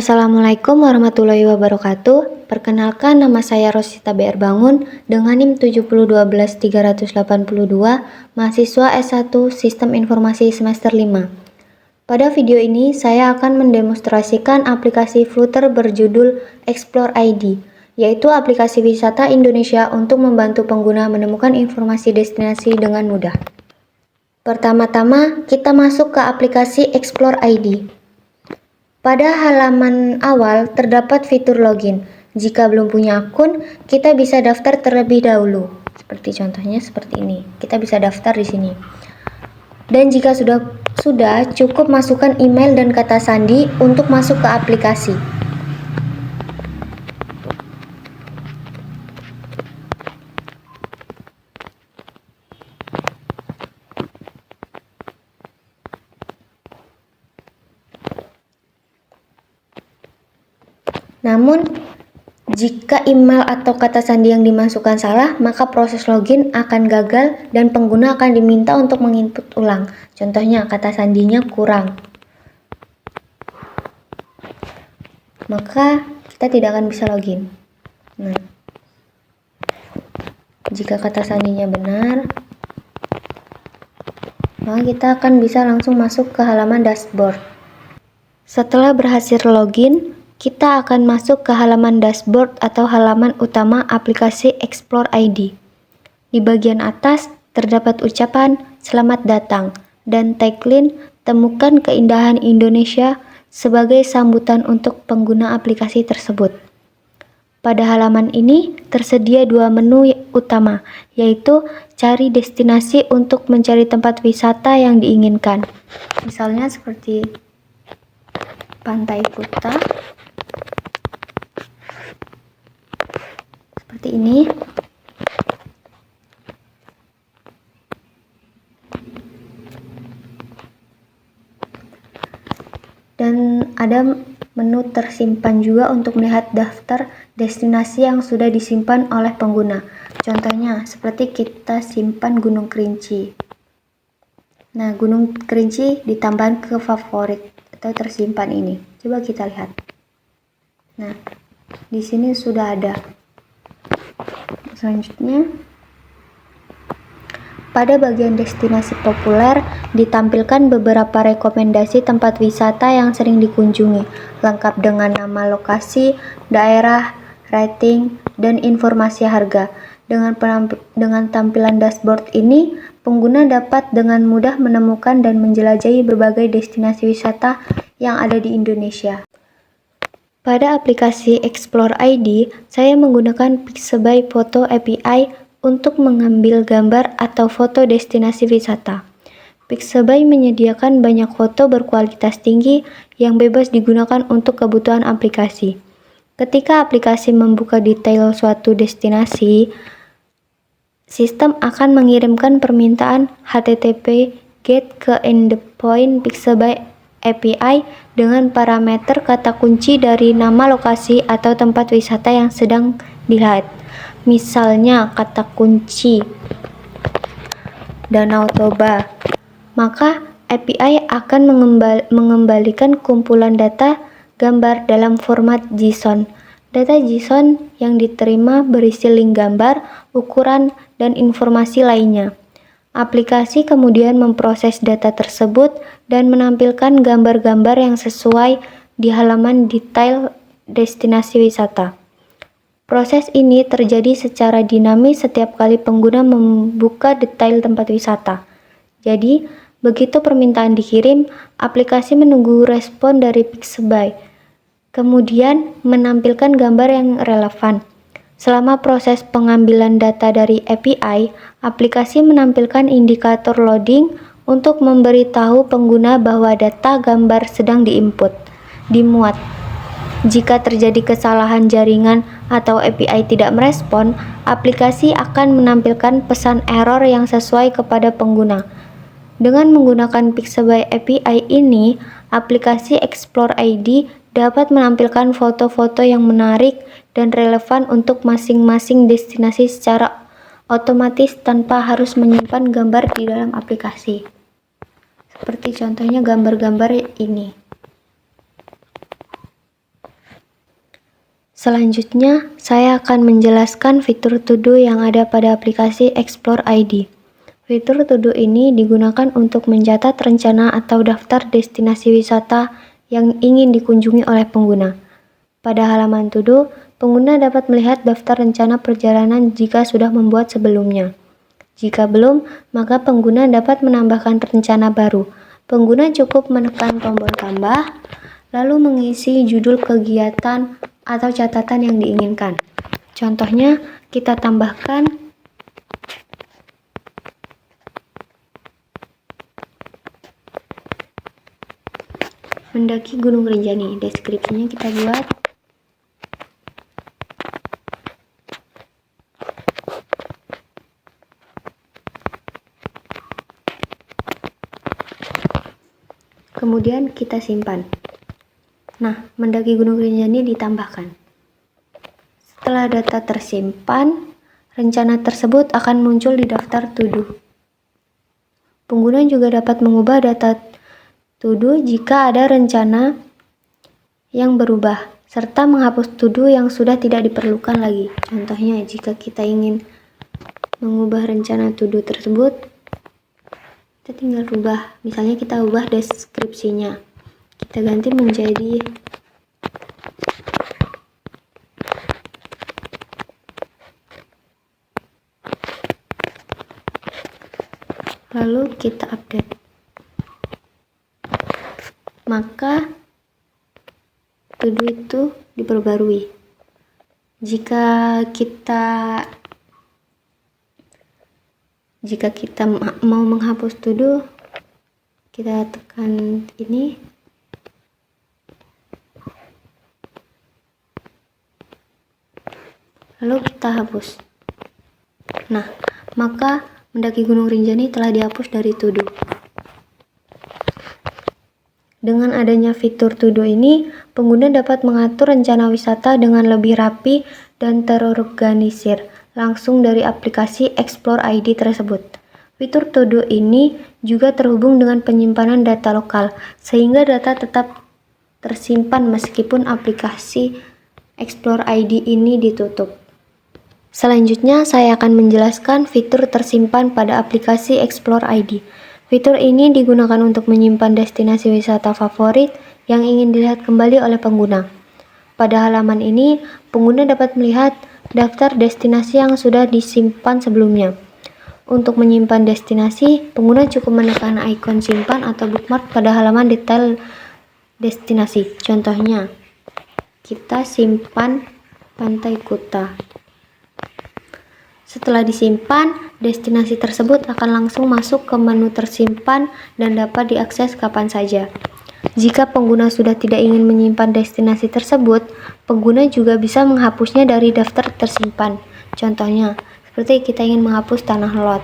Assalamualaikum warahmatullahi wabarakatuh. Perkenalkan, nama saya Rosita BR Bangun dengan NIM 7012382, mahasiswa S1 Sistem Informasi semester 5. Pada video ini, saya akan mendemonstrasikan aplikasi Flutter berjudul Explore ID, yaitu aplikasi wisata Indonesia untuk membantu pengguna menemukan informasi destinasi dengan mudah. Pertama-tama, kita masuk ke aplikasi Explore ID. Pada halaman awal terdapat fitur login. Jika belum punya akun, kita bisa daftar terlebih dahulu. Seperti contohnya seperti ini. Kita bisa daftar di sini. Dan jika sudah cukup masukkan email dan kata sandi untuk masuk ke aplikasi. Namun, jika email atau kata sandi yang dimasukkan salah, maka proses login akan gagal dan pengguna akan diminta untuk menginput ulang. Contohnya, kata sandinya kurang. Maka kita tidak akan bisa login. Nah, jika kata sandinya benar, maka kita akan bisa langsung masuk ke halaman dashboard. Setelah berhasil login, kita akan masuk ke halaman dashboard atau halaman utama aplikasi Explore ID. Di bagian atas terdapat ucapan "Selamat datang" dan tagline "Temukan keindahan Indonesia" sebagai sambutan untuk pengguna aplikasi tersebut. Pada halaman ini tersedia dua menu utama, yaitu cari destinasi untuk mencari tempat wisata yang diinginkan. Misalnya seperti Pantai Kuta. Seperti ini. Dan ada menu tersimpan juga untuk melihat daftar destinasi yang sudah disimpan oleh pengguna. Contohnya, seperti kita simpan Gunung Kerinci. Nah, Gunung Kerinci ditambahkan ke favorit atau tersimpan ini. Coba kita lihat. Nah, di sini sudah ada. Selanjutnya, pada bagian destinasi populer ditampilkan beberapa rekomendasi tempat wisata yang sering dikunjungi, lengkap dengan nama lokasi, daerah, rating, dan informasi harga. Dengan tampilan dashboard ini, pengguna dapat dengan mudah menemukan dan menjelajahi berbagai destinasi wisata yang ada di Indonesia. Pada aplikasi Explore ID, saya menggunakan Pixabay Photo API untuk mengambil gambar atau foto destinasi wisata. Pixabay menyediakan banyak foto berkualitas tinggi yang bebas digunakan untuk kebutuhan aplikasi. Ketika aplikasi membuka detail suatu destinasi, sistem akan mengirimkan permintaan HTTP GET ke endpoint Pixabay API dengan parameter kata kunci dari nama lokasi atau tempat wisata yang sedang dilihat. Misalnya kata kunci Danau Toba, maka API akan mengembalikan kumpulan data gambar dalam format JSON. Data JSON yang diterima berisi link gambar, ukuran, dan informasi lainnya. Aplikasi kemudian memproses data tersebut dan menampilkan gambar-gambar yang sesuai di halaman detail destinasi wisata. Proses ini terjadi secara dinamis setiap kali pengguna membuka detail tempat wisata. Jadi, begitu permintaan dikirim, aplikasi menunggu respon dari Pixabay, kemudian menampilkan gambar yang relevan. Selama proses pengambilan data dari API, aplikasi menampilkan indikator loading untuk memberitahu pengguna bahwa data gambar sedang dimuat. Jika terjadi kesalahan jaringan atau API tidak merespon, aplikasi akan menampilkan pesan error yang sesuai kepada pengguna. Dengan menggunakan Pixabay API ini, aplikasi Explore ID dapat menampilkan foto-foto yang menarik dan relevan untuk masing-masing destinasi secara otomatis tanpa harus menyimpan gambar di dalam aplikasi. Seperti contohnya gambar-gambar ini. Selanjutnya, saya akan menjelaskan fitur To Do yang ada pada aplikasi Explore ID. Fitur To Do ini digunakan untuk mencatat rencana atau daftar destinasi wisata yang ingin dikunjungi oleh pengguna. Pada halaman To Do, pengguna dapat melihat daftar rencana perjalanan jika sudah membuat sebelumnya. Jika belum, maka pengguna dapat menambahkan rencana baru. Pengguna cukup menekan tombol tambah, lalu mengisi judul kegiatan atau catatan yang diinginkan. Contohnya, kita tambahkan mendaki Gunung Rinjani. Deskripsinya kita buat. Kemudian kita simpan. Nah, mendaki Gunung Rinjani ditambahkan. Setelah data tersimpan, rencana tersebut akan muncul di daftar To Do. Pengguna juga dapat mengubah data To Do jika ada rencana yang berubah, serta menghapus To Do yang sudah tidak diperlukan lagi. Contohnya, jika kita ingin mengubah rencana To Do tersebut, kita tinggal rubah. Misalnya kita ubah deskripsinya. Kita ganti menjadi lalu kita update. Maka To Do itu diperbarui. Jika kita mau menghapus To Do, kita tekan ini. Lalu kita hapus. Nah, maka mendaki Gunung Rinjani telah dihapus dari To Do. Dengan adanya fitur To Do ini, pengguna dapat mengatur rencana wisata dengan lebih rapi dan terorganisir langsung dari aplikasi Explore ID tersebut. Fitur To Do ini juga terhubung dengan penyimpanan data lokal, sehingga data tetap tersimpan meskipun aplikasi Explore ID ini ditutup. Selanjutnya, saya akan menjelaskan fitur tersimpan pada aplikasi Explore ID. Fitur ini digunakan untuk menyimpan destinasi wisata favorit yang ingin dilihat kembali oleh pengguna. Pada halaman ini, pengguna dapat melihat daftar destinasi yang sudah disimpan sebelumnya. Untuk menyimpan destinasi, pengguna cukup menekan ikon simpan atau bookmark pada halaman detail destinasi. Contohnya, kita simpan Pantai Kuta. Setelah disimpan, destinasi tersebut akan langsung masuk ke menu tersimpan dan dapat diakses kapan saja. Jika pengguna sudah tidak ingin menyimpan destinasi tersebut, pengguna juga bisa menghapusnya dari daftar tersimpan. Contohnya, seperti kita ingin menghapus Tanah Lot.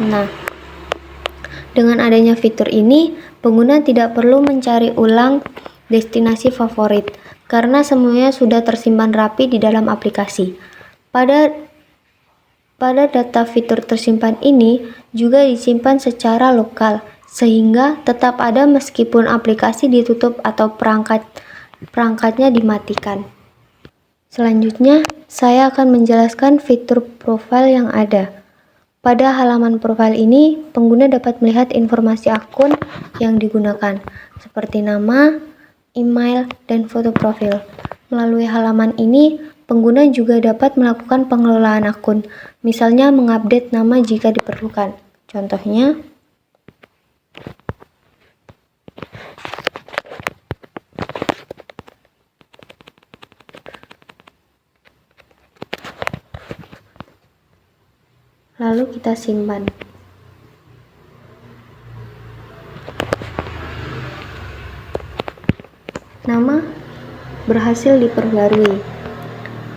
Nah, dengan adanya fitur ini, pengguna tidak perlu mencari ulang destinasi favorit, karena semuanya sudah tersimpan rapi di dalam aplikasi. Pada data fitur tersimpan ini juga disimpan secara lokal, sehingga tetap ada meskipun aplikasi ditutup atau perangkatnya dimatikan. Selanjutnya, saya akan menjelaskan fitur profil yang ada. Pada halaman profil ini, pengguna dapat melihat informasi akun yang digunakan, seperti nama, email, dan foto profil. Melalui halaman ini, pengguna juga dapat melakukan pengelolaan akun, misalnya mengupdate nama jika diperlukan. Contohnya, lalu kita simpan. Nama berhasil diperbarui.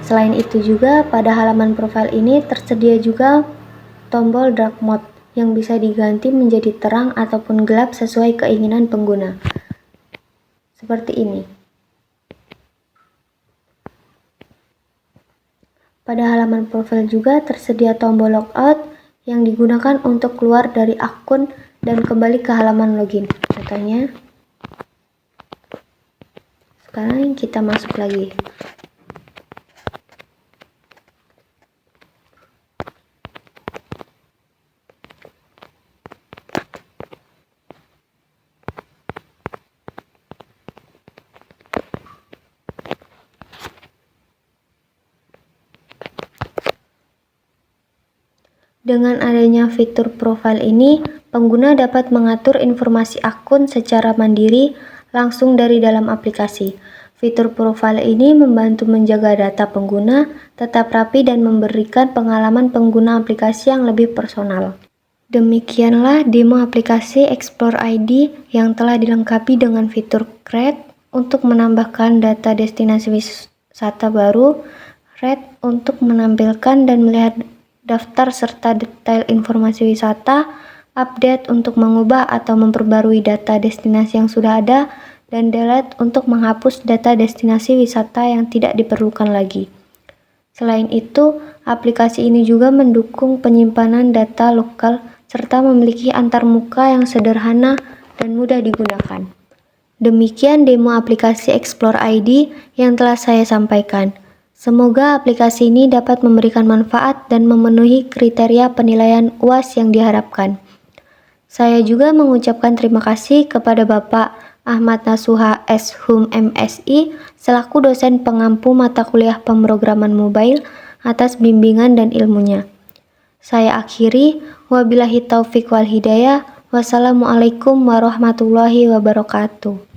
Selain itu juga, pada halaman profil ini tersedia juga tombol dark mode yang bisa diganti menjadi terang ataupun gelap sesuai keinginan pengguna. Seperti ini. Pada halaman profil juga tersedia tombol logout yang digunakan untuk keluar dari akun dan kembali ke halaman login. Contohnya, Sekarang kita masuk lagi. Dengan adanya fitur profile ini, pengguna dapat mengatur informasi akun secara mandiri langsung dari dalam aplikasi. Fitur profile ini membantu menjaga data pengguna tetap rapi dan memberikan pengalaman pengguna aplikasi yang lebih personal. Demikianlah demo aplikasi Explore ID yang telah dilengkapi dengan fitur Create untuk menambahkan data destinasi wisata baru, Rate untuk menampilkan dan melihat daftar serta detail informasi wisata, Update untuk mengubah atau memperbarui data destinasi yang sudah ada, dan Delete untuk menghapus data destinasi wisata yang tidak diperlukan lagi. Selain itu, aplikasi ini juga mendukung penyimpanan data lokal serta memiliki antarmuka yang sederhana dan mudah digunakan. Demikian demo aplikasi Explore ID yang telah saya sampaikan. Semoga aplikasi ini dapat memberikan manfaat dan memenuhi kriteria penilaian UAS yang diharapkan. Saya juga mengucapkan terima kasih kepada Bapak Ahmad Nasuha S.Hum MSI selaku dosen pengampu mata kuliah pemrograman mobile atas bimbingan dan ilmunya. Saya akhiri, wabillahi taufik wal hidayah, wassalamualaikum warahmatullahi wabarakatuh.